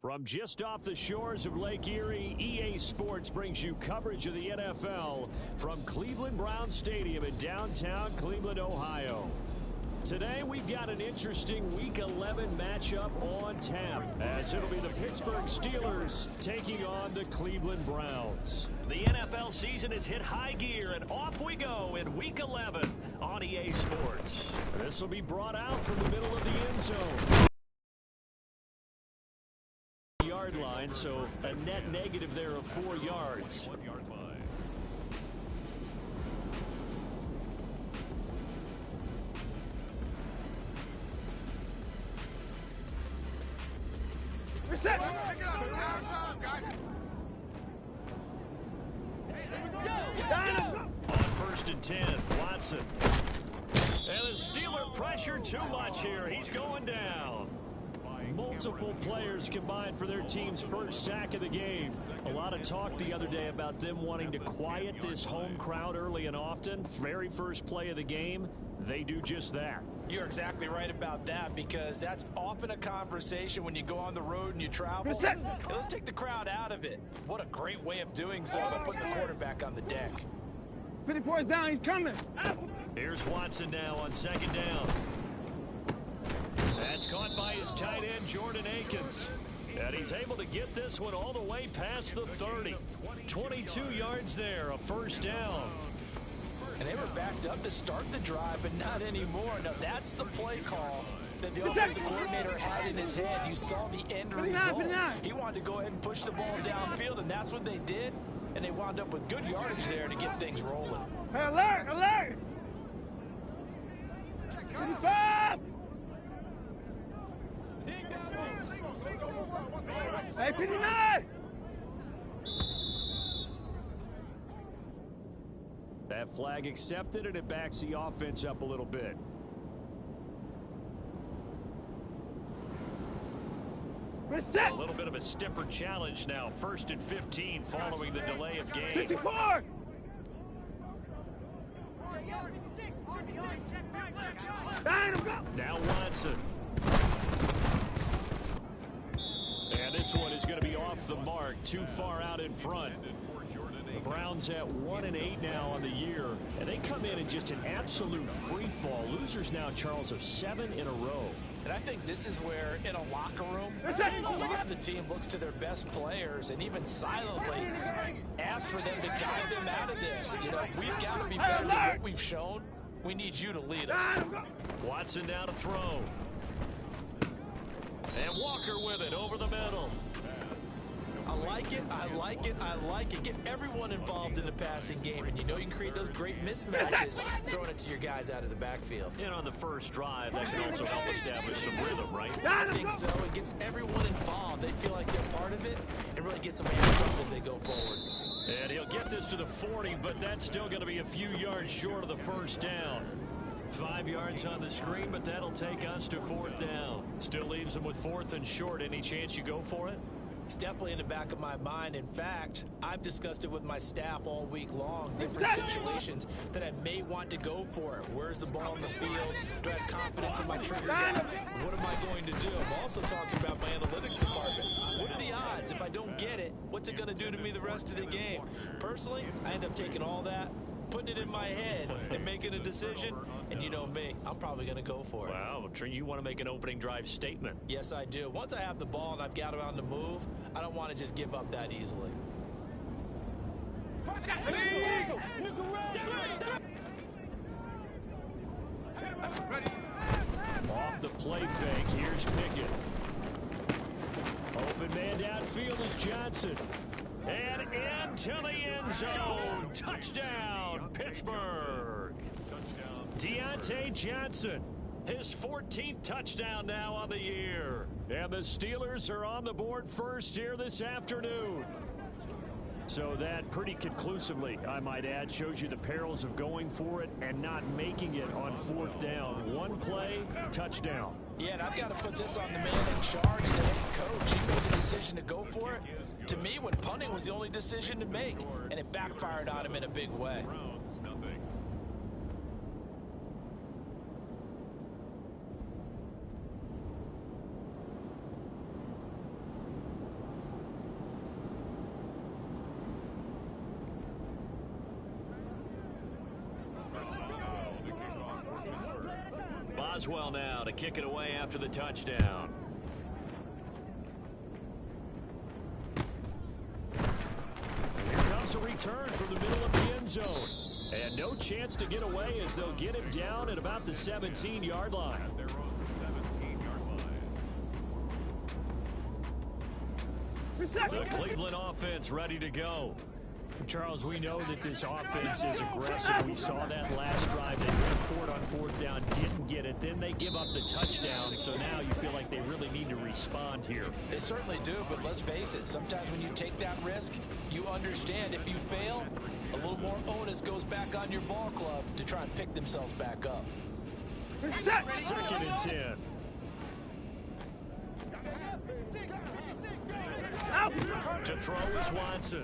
From just off the shores of Lake Erie, EA Sports brings you coverage of the NFL from Cleveland Browns Stadium in downtown Cleveland, Ohio. Today, we've got an interesting Week 11 matchup on tap, as it'll be the Pittsburgh Steelers taking on the Cleveland Browns. The NFL season has hit high gear, and off we go in Week 11 on EA Sports. This will be brought out from the middle of the end zone. Yard line, so a net negative there of 4 yards. 1 yard line. Reset. On 1st and 10, Watson. And the Steeler pressure too much here. He's going down. Multiple players combined for their team's first sack of the game. A lot of talk the other day about them wanting to quiet this home crowd early and often. Very first play of the game, they do just that. You're exactly right about that, because that's often a conversation when you go on the road and you travel. Hey, let's take the crowd out of it. What a great way of doing so by putting the quarterback on the deck. 54 is down, he's coming. Here's Watson now on 2nd down. That's caught by his tight end, Jordan Akins. And he's able to get this one all the way past the 30. 22 yards there, a 1st down. And they were backed up to start the drive, but not anymore. Now, that's the play call that the offensive coordinator had in his head. You saw the end result. He wanted to go ahead and push the ball downfield, and that's what they did. And they wound up with good yardage there to get things rolling. Hey, alert, alert! 55! Hey, 59! That flag accepted, and it backs the offense up a little bit. Reset! A little bit of a stiffer challenge now. 1st and 15 following the delay of game. 54! Now Watson. And this one is going to be off the mark, too far out in front. The Browns at 1-8 now on the year, and they come in just an absolute free fall. Losers now, Charles, of 7 in a row. And I think this is where, in a locker room, a lot of the team looks to their best players and even silently asks for them to guide them out of this. You know, we've got to be better than what we've shown. We need you to lead us. Watson now to throw. And Walker with it over the middle. I like it, I like it, I like it. Get everyone involved in the passing game, and you know you can create those great mismatches throwing it to your guys out of the backfield. And on the first drive, that can also help establish some rhythm, right? I think so. It gets everyone involved. They feel like they're part of it, and really gets them amped up as they go forward. And he'll get this to the 40, but that's still going to be a few yards short of the 1st down. 5 yards on the screen, but that'll take us to 4th down. Still leaves them with 4th and short. Any chance you go for it? It's definitely in the back of my mind. In fact, I've discussed it with my staff all week long, different situations that I may want to go for it. Where's the ball in the field? Do I have confidence in my trigger guy? What am I going to do? I'm also talking about my analytics department. What are the odds? If I don't get it, what's it going to do to me the rest of the game? Personally, I end up taking all that, putting it in my head, and making a decision. And you know me, I'm probably going to go for it. Wow, you want to make an opening drive statement. Yes, I do. Once I have the ball and I've got it on the move, I don't want to just give up that easily. Off the play fake, here's Pickett. Open man downfield is Johnson. And into the end zone. Touchdown, Pittsburgh. Deontay Johnson, his 14th touchdown now on the year. And the Steelers are on the board first here this afternoon. So that pretty conclusively, I might add, shows you the perils of going for it and not making it on 4th down. One play, touchdown. Yeah, and I've got to put this on the man in charge, the head coach. He made the decision to go for it. To me, when punting was the only decision to make, and it backfired on him in a big way. does well now to kick it away after the touchdown. Here comes a return from the middle of the end zone. And no chance to get away as they'll get him down at about the 17-yard line. The Cleveland offense ready to go. Charles, we know that this offense is aggressive. We saw that last drive. They went for it on fourth down, didn't get it. Then they give up the touchdown, so now you feel like they really need to respond here. They certainly do, but let's face it. Sometimes when you take that risk, you understand if you fail, a little more onus goes back on your ball club to try and pick themselves back up. Second and 10. To throw is Watson.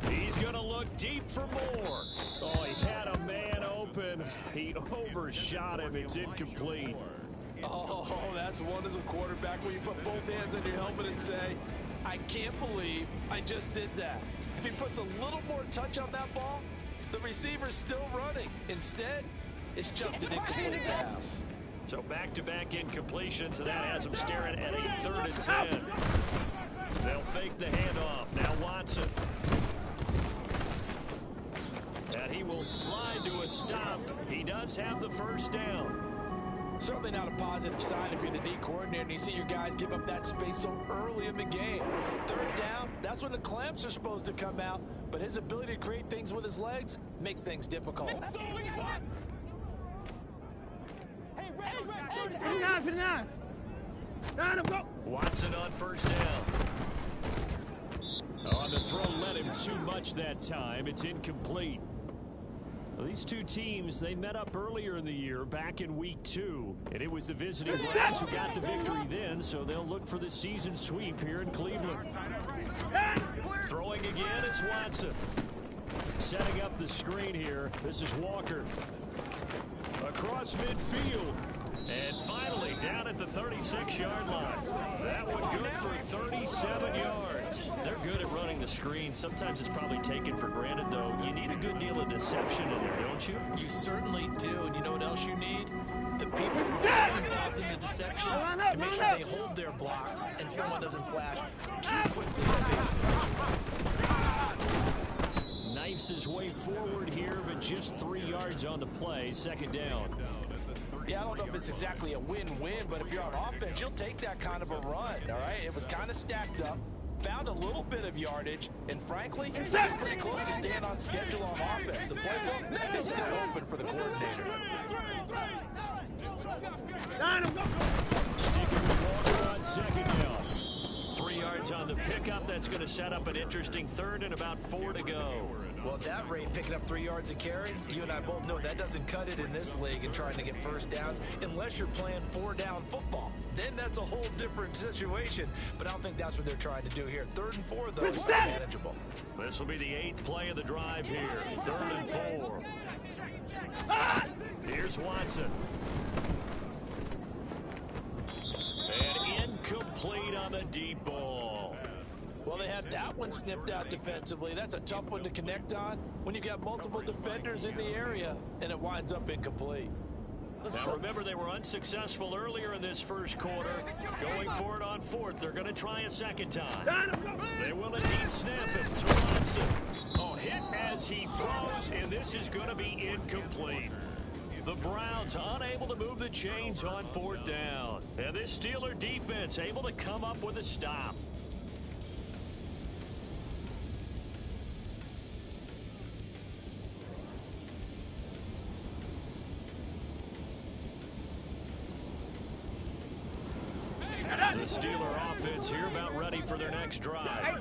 He's going to look deep for more. Oh, he had a man open. He overshot him. It's incomplete. Oh, that's one as a quarterback where you put both hands on your helmet and say, I can't believe I just did that. If he puts a little more touch on that ball, the receiver's still running. Instead, it's just an incomplete pass. So back-to-back incompletions, and that has him staring at a 3rd and 10. They'll fake the handoff. Now Watson. And he will slide to a stop. He does have the first down. Certainly not a positive sign if you're the D coordinator and you see your guys give up that space so early in the game. 3rd down, that's when the clamps are supposed to come out, but his ability to create things with his legs makes things difficult. Watson on first down. On the throw, let him too much that time. It's incomplete. Well, these two teams, they met up earlier in the year, back in week 2. And it was the visiting Browns who got the victory then, so they'll look for the season sweep here in Cleveland. Throwing again, it's Watson. Setting up the screen here. This is Walker. Across midfield. And finally down at the 36-yard line. That one good for 37 yards. They're good at running the screen. Sometimes it's probably taken for granted, though. You need a good deal of deception in there, don't you? You certainly do. And you know what else you need? The people who are involved in the deception to make sure they hold their blocks and someone doesn't flash too quickly to face them. Knifes his way forward here, but just 3 yards on the play. 2nd down. Yeah, I don't know if it's exactly a win-win, but if you're on offense, you'll take that kind of a run, all right? It was kind of stacked up, found a little bit of yardage, and frankly, they're pretty close to staying on schedule on offense. The playbook is still open for the coordinator. Sticking with Walker on 2nd down. 3 yards on the pickup. That's going to set up an interesting 3rd and about 4 to go. Well, at that rate, picking up 3 yards a carry, you and I both know that doesn't cut it in this league and trying to get first downs unless you're playing 4-down football. Then that's a whole different situation, but I don't think that's what they're trying to do here. 3rd and 4, though, is still manageable. This will be the 8th play of the drive here. 3rd and 4. Here's Watson. And incomplete on the deep ball. Well, they had that one snipped out defensively. That's a tough one to connect on when you got multiple defenders in the area, and it winds up incomplete. Now, remember, they were unsuccessful earlier in this first quarter. Going for it on 4th. They're going to try a 2nd time. They will indeed snap it to Watson. Oh, hit as he throws, and this is going to be incomplete. The Browns unable to move the chains on 4th down. And this Steeler defense able to come up with a stop. The Steeler offense here about ready for their next drive.